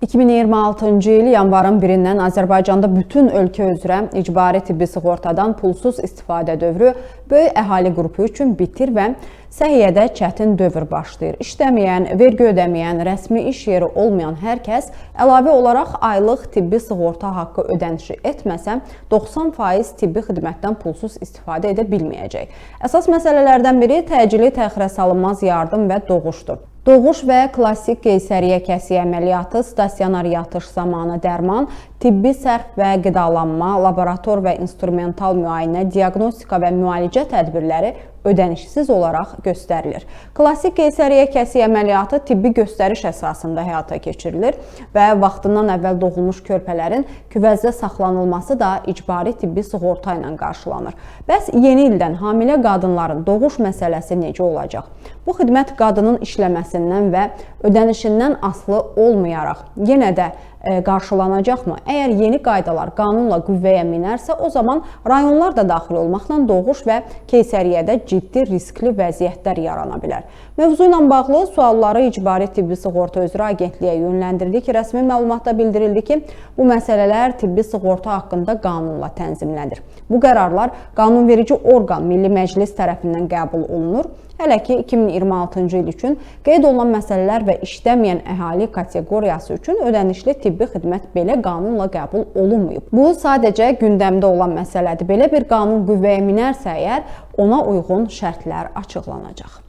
2026-cı il yanvarın 1-dən Azərbaycanda bütün ölkə üzrə icbari tibbi sığortadan pulsuz istifadə dövrü böyük əhali qrupu üçün bitir və səhiyyədə çətin dövr başlayır. İşləməyən, vergi ödəməyən, rəsmi iş yeri olmayan hər kəs əlavə olaraq aylıq tibbi sığorta haqqı ödənişi etməsə 90% tibbi xidmətdən pulsuz istifadə edə bilməyəcək. Əsas məsələlərdən biri təcili təxirə salınmaz yardım və doğuşdur. Doğuş və klassik qeysəriyyə kəsiyi əməliyyatı, stasionar yatış zamanı dərman, tibbi sərf və qidalanma, laborator və instrumental müayinə, diaqnostika və müalicə tədbirləri ödənişsiz olaraq göstərilir. Klassik qeysəriyyə kəsiyi əməliyyatı tibbi göstəriş əsasında həyata keçirilir və vaxtından əvvəl doğulmuş körpələrin küvəzdə saxlanılması da icbari tibbi sığorta ilə qarşılanır. Bəs yeni ildən hamilə qadınların doğuş məsələsi necə olacaq? Bu xidmət qadının işləməsindən və ödənişindən asılı olmayaraq yenə də qarşılanacaqmı? Əgər yeni qaydalar qanunla qüvvəyə minərsə, o zaman rayonlar da daxil olmaqla doğuş və keysəriyyədə ciddi riskli vəziyyətlər yarana bilər. Mövzu ilə bağlı sualları İcbari Tibbi Sığorta üzrə Agentliyə yönləndirdik. Rəsmi məlumatda bildirildi ki, bu məsələlər tibbi sığorta haqqında qanunla tənzimlənir. Bu qərarlar qanunverici orqan Milli Məclis tərəfindən qəbul olunur. Hələ ki, 2026-cı il üçün qeyd olunan məsələlər və işləməyən əhali kateqoriyası üçün ödənişli tibbi xidmət belə qanunla qəbul olunmayıb. Bu, sadəcə gündəmdə olan məsələdir. Belə bir qanun qüvvəyə minərsə əgər, ona uyğun şərtlər açıqlanacaq.